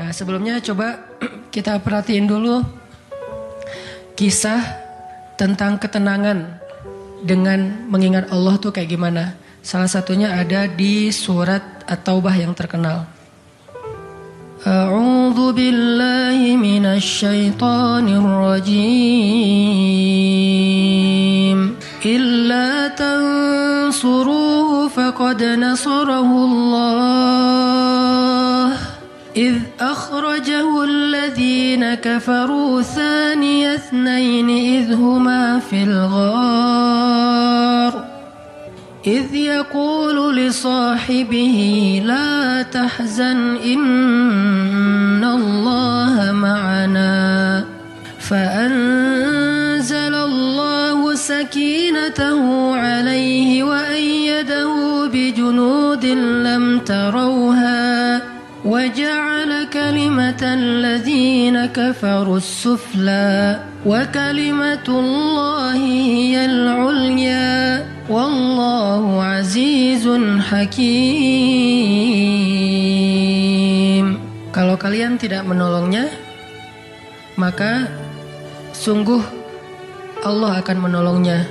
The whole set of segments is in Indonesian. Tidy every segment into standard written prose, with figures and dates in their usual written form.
Nah, sebelumnya coba kita perhatiin dulu kisah tentang ketenangan dengan mengingat Allah tuh kayak gimana. Salah satunya ada di surat At-Taubah yang terkenal. A'udzu billahi minasy syaithanir rajim. Illa tansuruhu faqad nasarahu Allah. إذ أخرجه الذين كفروا ثاني اثنين إذ هما في الغار إذ يقول لصاحبه لا تحزن إن الله معنا فأنزل الله سكينته عليه وأيده بجنود لم تروها وجعل كلمة الذين كفروا السفلى وكلمة الله هي العليا والله عزيز حكيم. Kalau kalian tidak menolongnya, maka sungguh Allah akan menolongnya.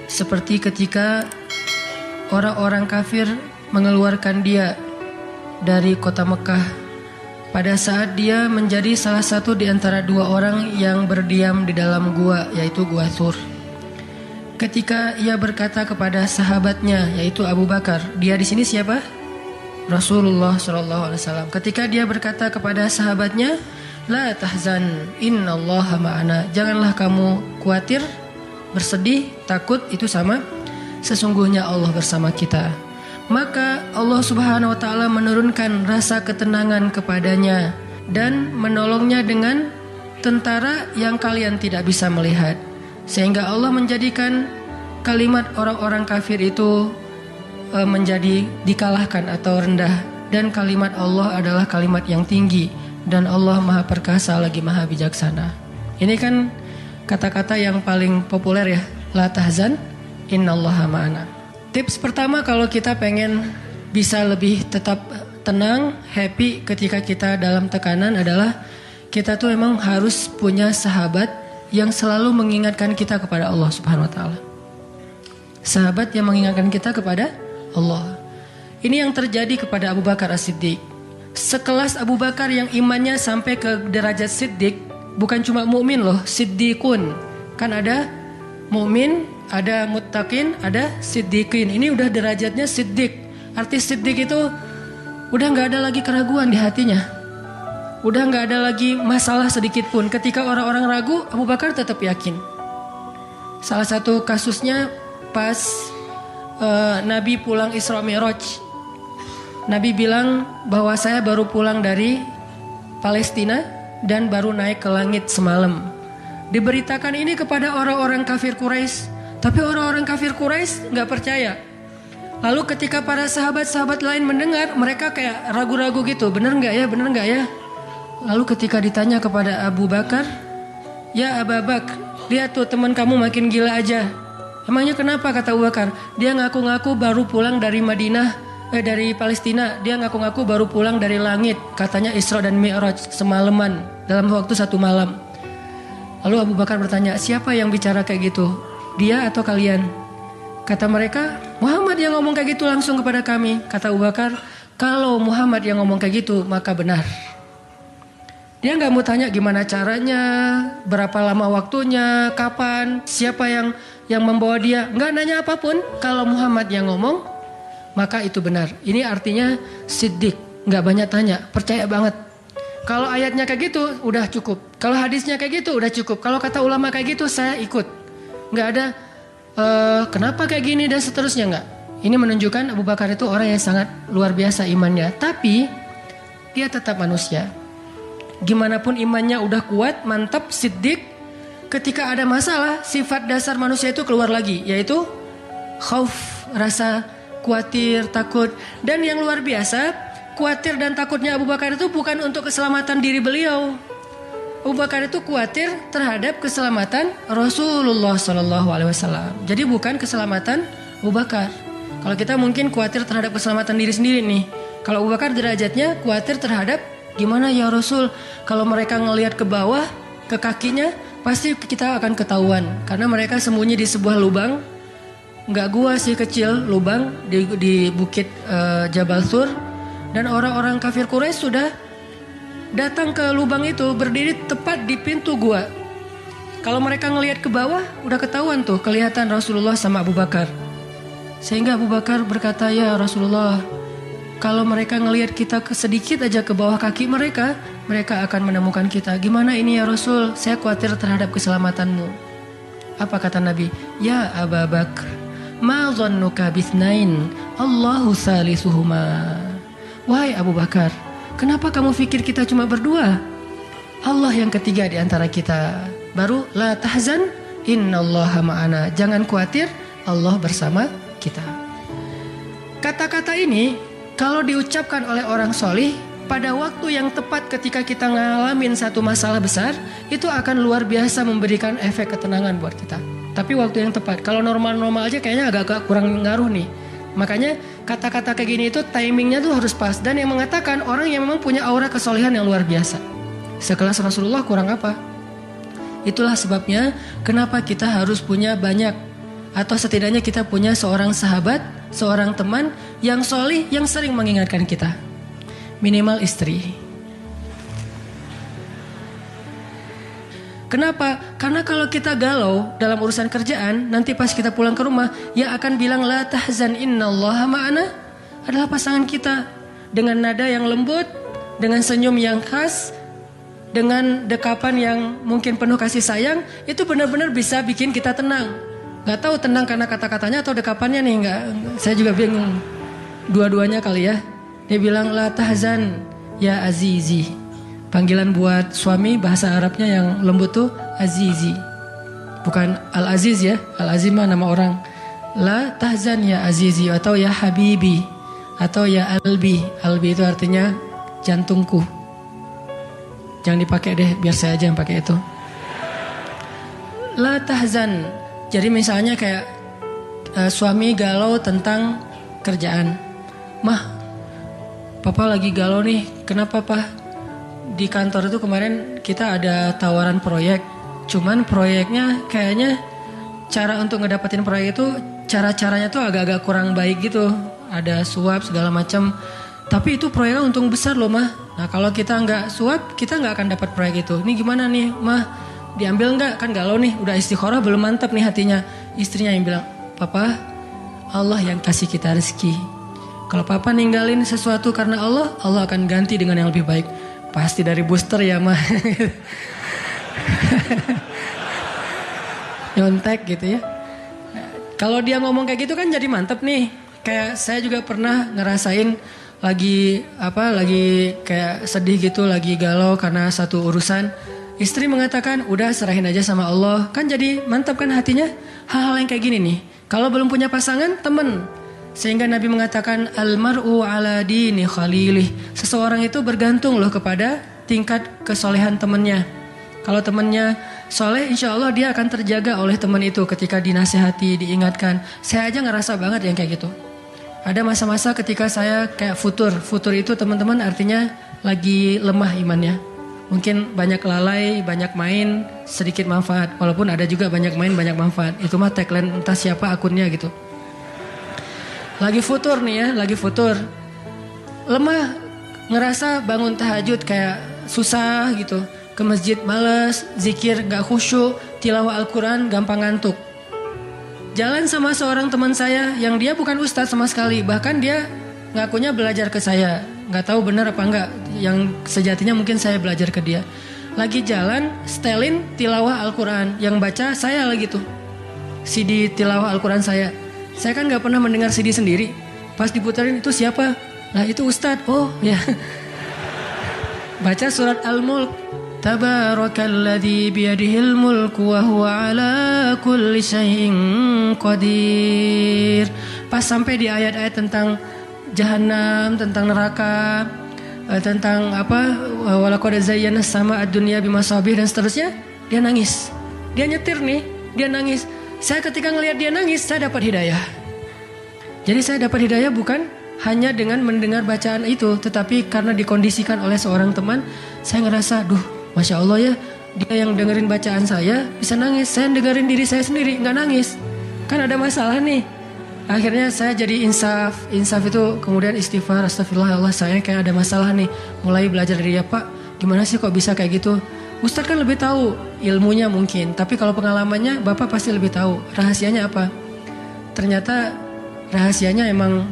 Seperti ketika orang-orang kafir mengeluarkan dia dari kota Mekah pada saat dia menjadi salah satu di antara dua orang yang berdiam di dalam gua, yaitu gua Thur. Ketika ia berkata kepada sahabatnya, yaitu Abu Bakar, dia di sini siapa? Rasulullah SAW. Ketika dia berkata kepada sahabatnya, la tahzan, innallaha ma'ana. Janganlah kamu khawatir, bersedih, takut, itu sama. Sesungguhnya Allah bersama kita. Maka Allah Subhanahu wa taala menurunkan rasa ketenangan kepadanya dan menolongnya dengan tentara yang kalian tidak bisa melihat. Sehingga Allah menjadikan kalimat orang-orang kafir itu menjadi dikalahkan atau rendah, dan kalimat Allah adalah kalimat yang tinggi, dan Allah Maha Perkasa lagi Maha Bijaksana. Ini kan kata-kata yang paling populer ya, la tahzan innallaha ma'ana. Tips pertama kalau kita pengen bisa lebih tetap tenang, happy ketika kita dalam tekanan adalah kita tuh emang harus punya sahabat yang selalu mengingatkan kita kepada Allah Subhanahu wa taala. Sahabat yang mengingatkan kita kepada Allah. Ini yang terjadi kepada Abu Bakar As-Siddiq. Sekelas Abu Bakar yang imannya sampai ke derajat Siddiq, bukan cuma mukmin loh, Siddiqun. Kan ada mukmin, ada muttaqin, ada siddiqin. Ini udah derajatnya siddiq. Arti siddiq itu udah gak ada lagi keraguan di hatinya, udah gak ada lagi masalah sedikit pun. Ketika orang-orang ragu, Abu Bakar tetap yakin. Salah satu kasusnya pas Nabi pulang Isra Mi'raj. Nabi bilang bahwa saya baru pulang dari Palestina dan baru naik ke langit semalam. Diberitakan ini kepada orang-orang kafir Quraisy. Tapi orang-orang kafir Quraisy nggak percaya. Lalu ketika para sahabat-sahabat lain mendengar, mereka kayak ragu-ragu gitu, bener nggak ya, bener nggak ya? Lalu ketika ditanya kepada Abu Bakar, ya Abu Bakar, lihat tuh teman kamu makin gila aja. Emangnya kenapa, kata Abu Bakar? Dia ngaku-ngaku baru pulang dari dari Palestina. Dia ngaku-ngaku baru pulang dari langit. Katanya Isra dan Mi'raj semalaman, dalam waktu 1 malam. Lalu Abu Bakar bertanya, siapa yang bicara kayak gitu? Dia atau kalian? Kata mereka, Muhammad yang ngomong kayak gitu langsung kepada kami. Kata Abu Bakar, kalau Muhammad yang ngomong kayak gitu, maka benar. Dia gak mau tanya gimana caranya, berapa lama waktunya, kapan, siapa yang membawa dia. Gak nanya apapun. Kalau Muhammad yang ngomong, maka itu benar. Ini artinya siddiq, gak banyak tanya, percaya banget. Kalau ayatnya kayak gitu, udah cukup. Kalau hadisnya kayak gitu, udah cukup. Kalau kata ulama kayak gitu, saya ikut. Nggak ada kenapa kayak gini dan seterusnya, nggak. Ini menunjukkan Abu Bakar itu orang yang sangat luar biasa imannya. Tapi dia tetap manusia. Gimana pun imannya udah kuat, mantap, siddiq, ketika ada masalah, sifat dasar manusia itu keluar lagi, yaitu khauf, rasa khawatir, takut. Dan yang luar biasa, khawatir dan takutnya Abu Bakar itu bukan untuk keselamatan diri beliau. Abu Bakar itu khawatir terhadap keselamatan Rasulullah SAW. Jadi bukan keselamatan Abu Bakar. Kalau kita mungkin khawatir terhadap keselamatan diri sendiri nih. Kalau Abu Bakar derajatnya khawatir terhadap Gimana ya Rasul? Kalau mereka ngelihat ke bawah, ke kakinya, pasti kita akan ketahuan. Karena mereka sembunyi di sebuah lubang. Nggak gua sih, kecil, lubang di bukit Jabal Sur. Dan orang-orang kafir Quraisy sudah datang ke lubang itu, berdiri tepat di pintu gua. Kalau mereka ngelihat ke bawah, udah ketahuan tuh, kelihatan Rasulullah sama Abu Bakar. Sehingga Abu Bakar berkata, ya Rasulullah, kalau mereka ngelihat kita sedikit aja ke bawah kaki mereka, mereka akan menemukan kita. Gimana ini ya Rasul? Saya khawatir terhadap keselamatanmu. Apa kata Nabi? Ya Abu Bakar, ma dhannuka bithnain, Allahu salisuhuma. Wahai Abu Bakar, kenapa kamu pikir kita cuma berdua? Allah yang ketiga di antara kita. Baru la tahzan, innallaha ma'ana. Jangan khawatir, Allah bersama kita. Kata-kata ini kalau diucapkan oleh orang solih pada waktu yang tepat ketika kita ngalamin satu masalah besar, itu akan luar biasa memberikan efek ketenangan buat kita. Tapi waktu yang tepat. Kalau normal-normal aja kayaknya agak kurang ngaruh nih. Makanya kata-kata kayak gini itu timingnya tuh harus pas. Dan yang mengatakan orang yang memang punya aura kesolehan yang luar biasa. Sekelas Rasulullah kurang apa? Itulah sebabnya kenapa kita harus punya banyak, atau setidaknya kita punya seorang sahabat, seorang teman yang solih, yang sering mengingatkan kita. Minimal istri. Kenapa? Karena kalau kita galau dalam urusan kerjaan, nanti pas kita pulang ke rumah, yang akan bilang la tahzan innallaha ma'ana adalah pasangan kita. Dengan nada yang lembut, dengan senyum yang khas, dengan dekapan yang mungkin penuh kasih sayang, itu benar-benar bisa bikin kita tenang. Gak tahu tenang karena kata-katanya atau dekapannya nih, nggak. Saya juga bingung. Dua-duanya kali ya. Dia bilang la tahzan ya azizi. Panggilan buat suami bahasa Arabnya yang lembut tuh azizi. Bukan al-aziz ya. Al-aziz mah nama orang. La tahzan ya azizi atau ya habibi atau ya albi. Albi itu artinya jantungku. Jangan dipakai deh, biar saya aja yang pakai itu. La tahzan. Jadi misalnya kayak suami galau tentang kerjaan. Mah, papa lagi galau nih. Kenapa Pak? Di kantor itu kemarin kita ada tawaran proyek. Cuman proyeknya kayaknya cara untuk ngedapetin proyek itu cara-caranya tuh agak-agak kurang baik gitu. Ada suap segala macam. Tapi itu proyeknya untung besar loh Mah. Nah kalau kita nggak suap, kita nggak akan dapat proyek itu. Ini gimana nih Mah? Diambil enggak? Kan galau nih, udah istikharah belum mantap nih hatinya. Istrinya yang bilang, Papa, Allah yang kasih kita rezeki. Kalau Papa ninggalin sesuatu karena Allah, Allah akan ganti dengan yang lebih baik. Pasti dari booster ya mah. Nyontek gitu ya. Kalau dia ngomong kayak gitu kan jadi mantep nih. Kayak saya juga pernah ngerasain lagi kayak sedih gitu, lagi galau karena satu urusan. Istri mengatakan, udah serahin aja sama Allah. Kan jadi mantap kan hatinya. Hal-hal yang kayak gini nih. Kalau belum punya pasangan, temen. Sehingga Nabi mengatakan, Al-mar'u ala dini khalilih. Seseorang itu bergantung loh kepada tingkat kesolehan temennya. Kalau temennya soleh, insya Allah dia akan terjaga oleh teman itu ketika dinasihati, diingatkan. Saya aja ngerasa banget yang kayak gitu. Ada masa-masa ketika saya kayak futur. Futur itu teman-teman artinya lagi lemah imannya. Mungkin banyak lalai, banyak main, sedikit manfaat. Walaupun ada juga banyak main, banyak manfaat. Itu mah tagline entah siapa akunnya gitu. Lagi futur nih ya, lagi futur. Lemah, ngerasa bangun tahajud kayak susah gitu. Ke masjid males, zikir gak khusyuk, tilawah Al-Quran gampang ngantuk. Jalan sama seorang teman saya yang dia bukan ustadz sama sekali. Bahkan dia ngakunya belajar ke saya. Gak tahu benar apa enggak. Yang sejatinya mungkin saya belajar ke dia. Lagi jalan, setelin tilawah Al-Quran. Yang baca saya lagi tuh. CD tilawah Al-Quran saya. Saya kan gak pernah mendengar CD sendiri. Pas diputerin itu siapa? Lah itu ustadz. Oh ya. Baca surat Al-Mulk. Tabarakalladzi biyadihil mulku wa huwa ala kulli syai'in qadir. Pas sampai di ayat-ayat tentang Jahannam, tentang neraka, tentang apa, walaqad zayyana sama ad-dunya bimasabih dan seterusnya, dia nangis. Dia nyetir nih, dia nangis. Saya ketika ngelihat dia nangis, saya dapat hidayah. Jadi saya dapat hidayah bukan hanya dengan mendengar bacaan itu, tetapi karena dikondisikan oleh seorang teman, saya ngerasa, duh, Masya Allah ya, dia yang dengerin bacaan saya bisa nangis, saya dengerin diri saya sendiri nggak nangis, kan ada masalah nih. Akhirnya saya jadi insaf itu kemudian istighfar, astagfirullah ya Allah, saya kayak ada masalah nih. Mulai belajar dari dia, Pak, gimana sih kok bisa kayak gitu? Ustadz kan lebih tahu ilmunya mungkin, tapi kalau pengalamannya Bapak pasti lebih tahu. Rahasianya apa? Ternyata rahasianya emang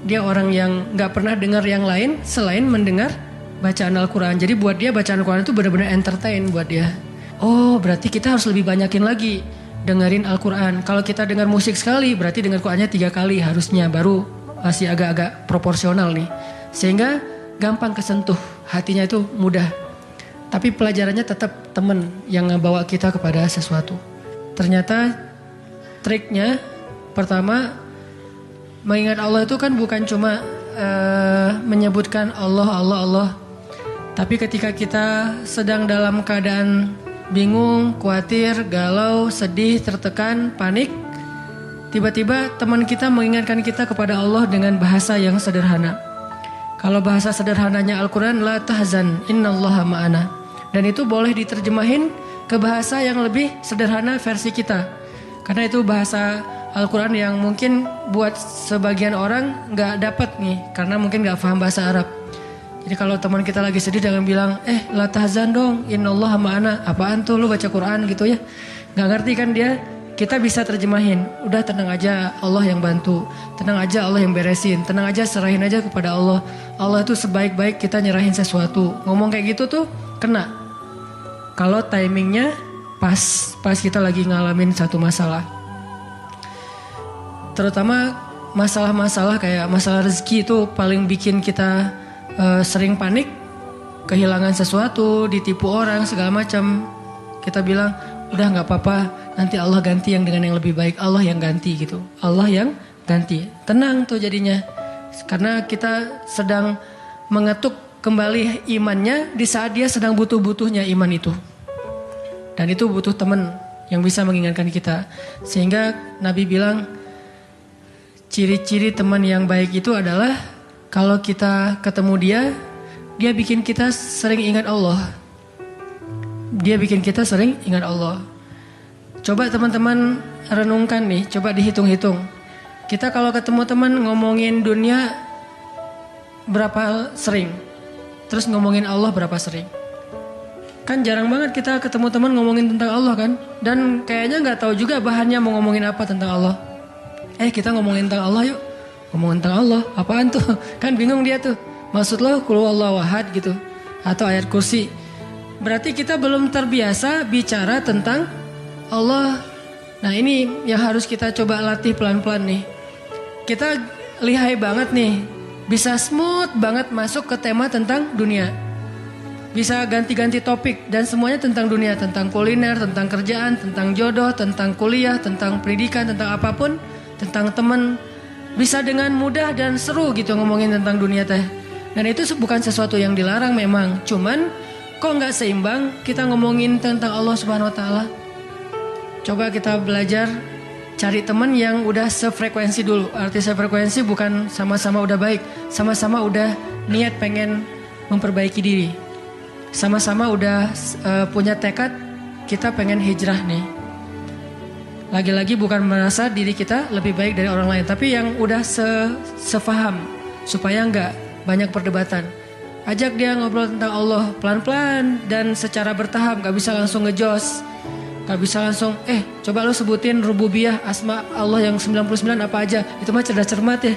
dia orang yang gak pernah dengar yang lain selain mendengar bacaan Al-Quran. Jadi buat dia bacaan Al-Quran itu benar-benar entertain buat dia. Oh, berarti kita harus lebih banyakin lagi dengerin Al-Quran. Kalau kita dengar musik sekali, berarti dengar Qurannya 3 kali harusnya, baru masih agak-agak proporsional nih. Sehingga gampang kesentuh, hatinya itu mudah. Tapi pelajarannya tetap teman yang ngebawa kita kepada sesuatu. Ternyata triknya pertama, mengingat Allah itu kan bukan cuma menyebutkan Allah. Tapi ketika kita sedang dalam keadaan bingung, khawatir, galau, sedih, tertekan, panik, tiba-tiba teman kita mengingatkan kita kepada Allah dengan bahasa yang sederhana. Kalau bahasa sederhananya Al-Quran, la tahzan, innallaha ma'ana. Dan itu boleh diterjemahin ke bahasa yang lebih sederhana versi kita. Karena itu bahasa Al-Quran yang mungkin buat sebagian orang gak dapat nih, karena mungkin gak paham bahasa Arab. Jadi kalau teman kita lagi sedih jangan bilang, la tahzan dong, innallaha ma'ana. Apaan tuh lu baca Quran gitu ya. Gak ngerti kan dia. Kita bisa terjemahin, udah tenang aja, Allah yang bantu. Tenang aja, Allah yang beresin. Tenang aja, serahin aja kepada Allah. Allah itu sebaik-baik kita nyerahin sesuatu. Ngomong kayak gitu tuh kena. Kalau timingnya pas kita lagi ngalamin satu masalah. Terutama masalah-masalah kayak masalah rezeki itu paling bikin kita sering panik, kehilangan sesuatu, ditipu orang segala macam. Kita bilang udah nggak apa-apa, nanti Allah ganti yang dengan yang lebih baik. Allah yang ganti gitu, Allah yang ganti. Tenang tuh jadinya, karena kita sedang mengetuk kembali imannya di saat dia sedang butuh-butuhnya iman itu. Dan itu butuh teman yang bisa mengingatkan kita. Sehingga Nabi bilang ciri-ciri teman yang baik itu adalah kalau kita ketemu dia bikin kita sering ingat Allah. Dia bikin kita sering ingat Allah. Coba teman-teman renungkan nih, coba dihitung-hitung. Kita kalau ketemu teman ngomongin dunia berapa sering? Terus ngomongin Allah berapa sering? Kan jarang banget kita ketemu teman ngomongin tentang Allah kan? Dan kayaknya gak tahu juga bahannya mau ngomongin apa tentang Allah. Kita ngomongin tentang Allah yuk. Ngomongin tentang Allah, apaan tuh? Kan bingung dia tuh. Maksud lo qul huwallahu ahad gitu. Atau ayat kursi. Berarti kita belum terbiasa bicara tentang Allah. Nah ini yang harus kita coba latih pelan-pelan nih. Kita lihai banget nih. Bisa smooth banget masuk ke tema tentang dunia. Bisa ganti-ganti topik dan semuanya tentang dunia. Tentang kuliner, tentang kerjaan, tentang jodoh, tentang kuliah, tentang pendidikan, tentang apapun. Tentang teman. Bisa dengan mudah dan seru gitu ngomongin tentang dunia teh. Dan itu bukan sesuatu yang dilarang memang. Cuman kok gak seimbang kita ngomongin tentang Allah Subhanahu Wa Taala. Coba kita belajar cari teman yang udah sefrekuensi dulu. Arti sefrekuensi bukan sama-sama udah baik. Sama-sama udah niat pengen memperbaiki diri. Sama-sama udah punya tekad kita pengen hijrah nih. Lagi-lagi bukan merasa diri kita lebih baik dari orang lain. Tapi yang udah sefaham. Supaya gak banyak perdebatan. Ajak dia ngobrol tentang Allah pelan-pelan dan secara bertahap. Gak bisa langsung ngejos. Gak bisa langsung coba lo sebutin rububiyah asma Allah yang 99 apa aja. Itu mah cerdas cermat ya.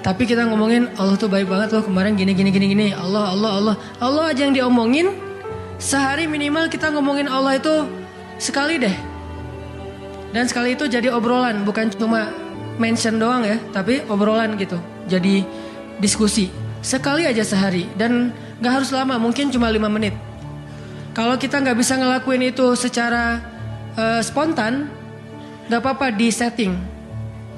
Tapi kita ngomongin Allah tuh baik banget loh, kemarin gini. Allah aja yang diomongin. Sehari minimal kita ngomongin Allah itu sekali deh. Dan sekali itu jadi obrolan, bukan cuma mention doang ya, tapi obrolan gitu. Jadi diskusi. Sekali aja sehari dan gak harus lama, mungkin cuma 5 menit. Kalau kita gak bisa ngelakuin itu secara spontan, gak apa-apa di setting.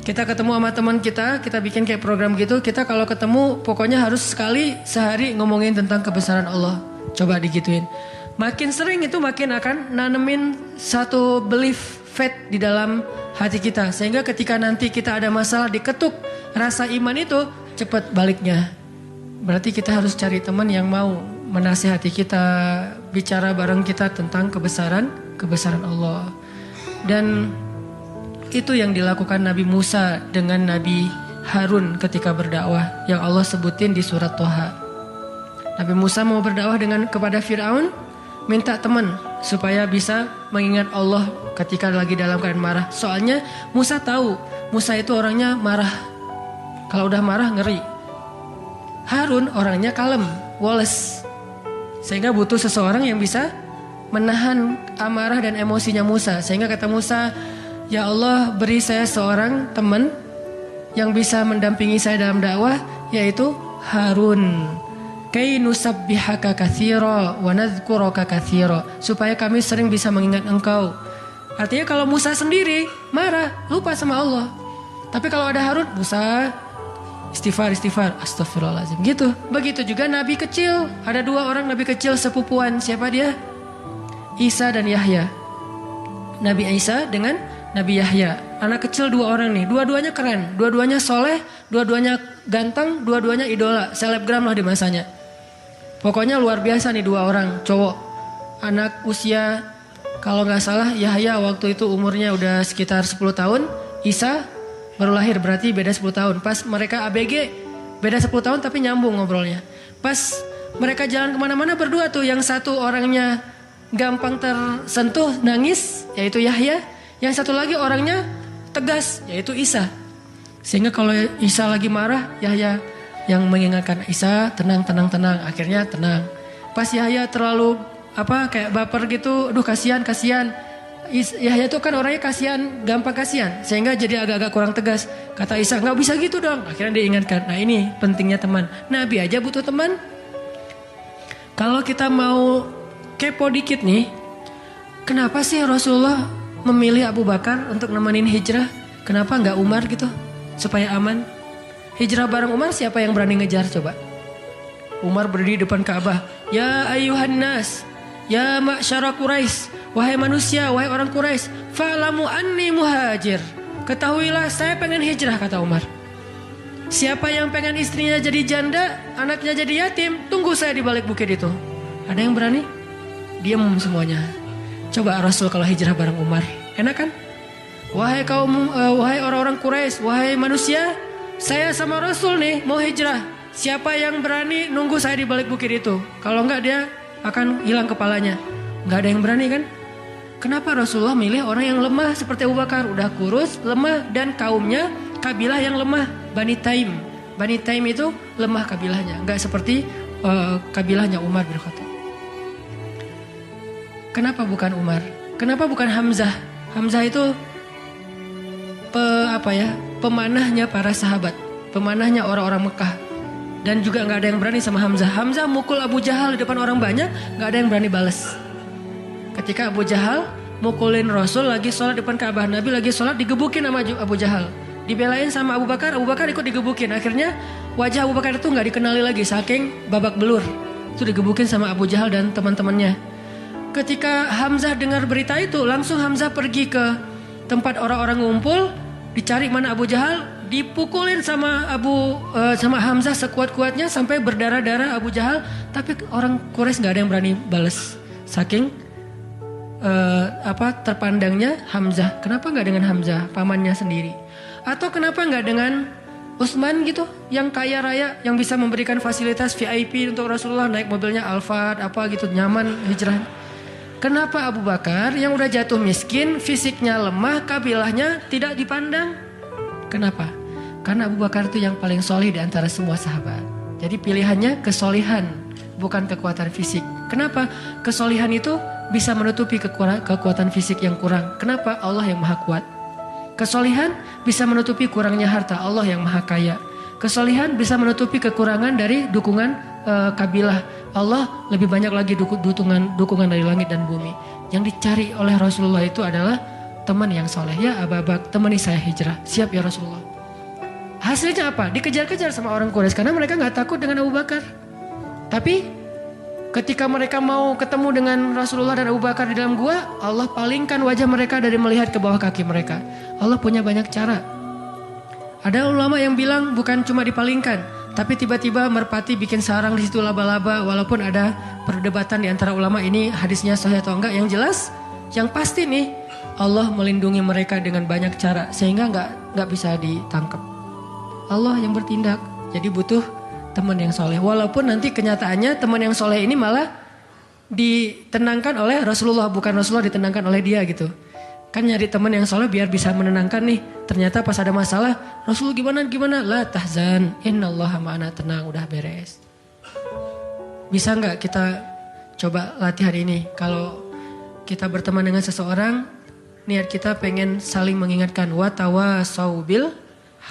Kita ketemu sama teman kita bikin kayak program gitu. Kita kalau ketemu pokoknya harus sekali sehari ngomongin tentang kebesaran Allah. Coba digituin. Makin sering itu makin akan nanemin satu belief faith di dalam hati kita. Sehingga ketika nanti kita ada masalah diketuk rasa iman itu cepat baliknya. Berarti kita harus cari teman yang mau menasihati kita, bicara bareng kita tentang kebesaran Allah. Dan itu yang dilakukan Nabi Musa dengan Nabi Harun ketika berdakwah yang Allah sebutin di surat Toha. Nabi Musa mau berdakwah kepada Fir'aun, minta teman supaya bisa mengingat Allah ketika lagi dalam keadaan marah. Soalnya Musa tahu, Musa itu orangnya marah. Kalau udah marah ngeri. Harun orangnya kalem, woles. Sehingga butuh seseorang yang bisa menahan amarah dan emosinya Musa. Sehingga kata Musa, ya Allah, beri saya seorang teman yang bisa mendampingi saya dalam dakwah, yaitu Harun. Kay nusabbihaka katsira wa nadhkuraka katsira, supaya kami sering bisa mengingat engkau. Artinya kalau Musa sendiri marah, lupa sama Allah. Tapi kalau ada Harun, Musa istighfar, astagfirullahaladzim gitu. Begitu juga nabi kecil. Ada 2 orang nabi kecil sepupuan. Siapa dia? Isa dan Yahya. Nabi Isa dengan Nabi Yahya. Anak kecil 2 orang nih. Dua-duanya keren, dua-duanya soleh, dua-duanya ganteng, dua-duanya idola, selebgram lah di masanya. Pokoknya luar biasa nih 2 orang cowok. Anak usia, kalau gak salah Yahya waktu itu umurnya udah sekitar 10 tahun. Isa baru lahir, berarti beda 10 tahun. Pas mereka ABG beda 10 tahun tapi nyambung ngobrolnya. Pas mereka jalan kemana-mana berdua tuh, yang satu orangnya gampang tersentuh nangis yaitu Yahya, yang satu lagi orangnya tegas yaitu Isa. Sehingga kalau Isa lagi marah, Yahya yang mengingatkan Isa, tenang. Akhirnya tenang. Pas Yahya terlalu kayak baper gitu, aduh kasihan. Yahya itu kan orangnya kasihan, gampang kasihan, sehingga jadi agak-agak kurang tegas. Kata Isa, nggak bisa gitu dong. Akhirnya diingatkan. Nah ini pentingnya teman. Nabi aja butuh teman. Kalau kita mau kepo dikit nih, kenapa sih Rasulullah memilih Abu Bakar untuk nemenin hijrah? Kenapa nggak Umar gitu, supaya aman? Hijrah bareng Umar, siapa yang berani ngejar coba? Umar berdiri depan Ka'bah. Ya ayuhan nas, ya ma'syara Quraisy, wahai manusia, wahai orang Quraisy, fa'lamu anni muhajir. Ketahuilah saya pengen hijrah, kata Umar. Siapa yang pengen istrinya jadi janda, anaknya jadi yatim, tunggu saya di balik bukit itu. Ada yang berani? Diam semuanya. Coba Rasul kalau hijrah bareng Umar, enak kan? Wahai wahai orang-orang Quraisy, wahai manusia, saya sama Rasul nih mau hijrah. Siapa yang berani nunggu saya di balik bukit itu? Kalau enggak dia akan hilang kepalanya. Enggak ada yang berani kan? Kenapa Rasulullah milih orang yang lemah seperti Abu Bakar? Udah kurus, lemah, dan kaumnya kabilah yang lemah, Bani Taim. Bani Taim itu lemah kabilahnya, enggak seperti kabilahnya Umar bin Khattab. Kenapa bukan Umar? Kenapa bukan Hamzah? Hamzah itu pemanahnya para sahabat, pemanahnya orang-orang Mekah. Dan juga gak ada yang berani sama Hamzah. Hamzah mukul Abu Jahal di depan orang banyak, gak ada yang berani balas. Ketika Abu Jahal mukulin Rasul lagi sholat depan Ka'bah, Nabi lagi sholat digebukin sama Abu Jahal. Dibelain sama Abu Bakar ikut digebukin. Akhirnya wajah Abu Bakar itu gak dikenali lagi, saking babak belur. Itu digebukin sama Abu Jahal dan teman-temannya. Ketika Hamzah dengar berita itu, langsung Hamzah pergi ke tempat orang-orang ngumpul, dicari mana Abu Jahal, dipukulin sama Hamzah sekuat-kuatnya sampai berdarah-darah Abu Jahal. Tapi orang Quraisy nggak ada yang berani balas, saking terpandangnya Hamzah. Kenapa nggak dengan Hamzah, pamannya sendiri? Atau kenapa nggak dengan Utsman gitu, yang kaya raya, yang bisa memberikan fasilitas VIP untuk Rasulullah, naik mobilnya Alphard gitu, nyaman hijrah? Kenapa Abu Bakar yang udah jatuh miskin, fisiknya lemah, kabilahnya tidak dipandang? Kenapa? Karena Abu Bakar itu yang paling solih di antara semua sahabat. Jadi pilihannya kesolihan, bukan kekuatan fisik. Kenapa? Kesolihan itu bisa menutupi kekuatan fisik yang kurang. Kenapa? Allah yang maha kuat. Kesolihan bisa menutupi kurangnya harta, Allah yang maha kaya. Kesolihan bisa menutupi kekurangan dari dukungan kabilah, Allah lebih banyak lagi dukungan dari langit dan bumi. Yang dicari oleh Rasulullah itu adalah teman yang soleh. Ya Abu Bakar, temani saya hijrah. Siap ya Rasulullah. Hasilnya apa? Dikejar-kejar sama orang Quraisy karena mereka gak takut dengan Abu Bakar. Tapi Ketika mereka mau ketemu dengan Rasulullah dan Abu Bakar di dalam gua, Allah palingkan wajah mereka dari melihat ke bawah kaki mereka. Allah punya banyak cara. Ada ulama yang bilang bukan cuma dipalingkan, tapi tiba-tiba merpati bikin sarang di situ laba-laba. Walaupun ada perdebatan di antara ulama ini hadisnya sahih atau enggak. Yang jelas, yang pasti nih Allah melindungi mereka dengan banyak cara sehingga nggak bisa ditangkap. Allah yang bertindak. Jadi butuh teman yang soleh. Walaupun nanti kenyataannya teman yang soleh ini malah ditenangkan oleh Rasulullah, bukan Rasulullah ditenangkan oleh dia gitu. Kan nyari teman yang soleh biar bisa menenangkan nih. Ternyata pas ada masalah, Rasul gimana? La tahzan, innallaha ma'ana, tenang, udah beres. Bisa nggak kita coba latihan ini? Kalau kita berteman dengan seseorang, niat kita pengen saling mengingatkan. Wa tawasau bil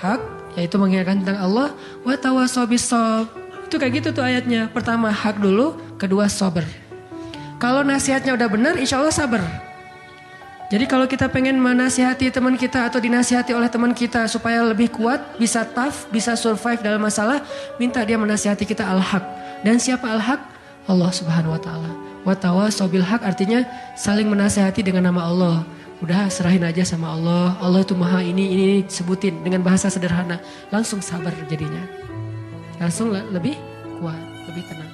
haq, yaitu mengingatkan tentang Allah. Wa tawasau bis shab. Itu kayak gitu tuh ayatnya. Pertama hak dulu, kedua sabar. Kalau nasihatnya udah benar, insya Allah sabar. Jadi kalau kita pengen menasihati teman kita atau dinasihati oleh teman kita supaya lebih kuat, bisa tough, bisa survive dalam masalah, minta dia menasihati kita al-haq. Dan siapa al-haq? Allah Subhanahu wa taala. Wa tawasau bil haq artinya saling menasihati dengan nama Allah. Udah serahin aja sama Allah. Allah itu maha ini sebutin dengan bahasa sederhana. Langsung sabar jadinya. Langsung lebih kuat, lebih tenang.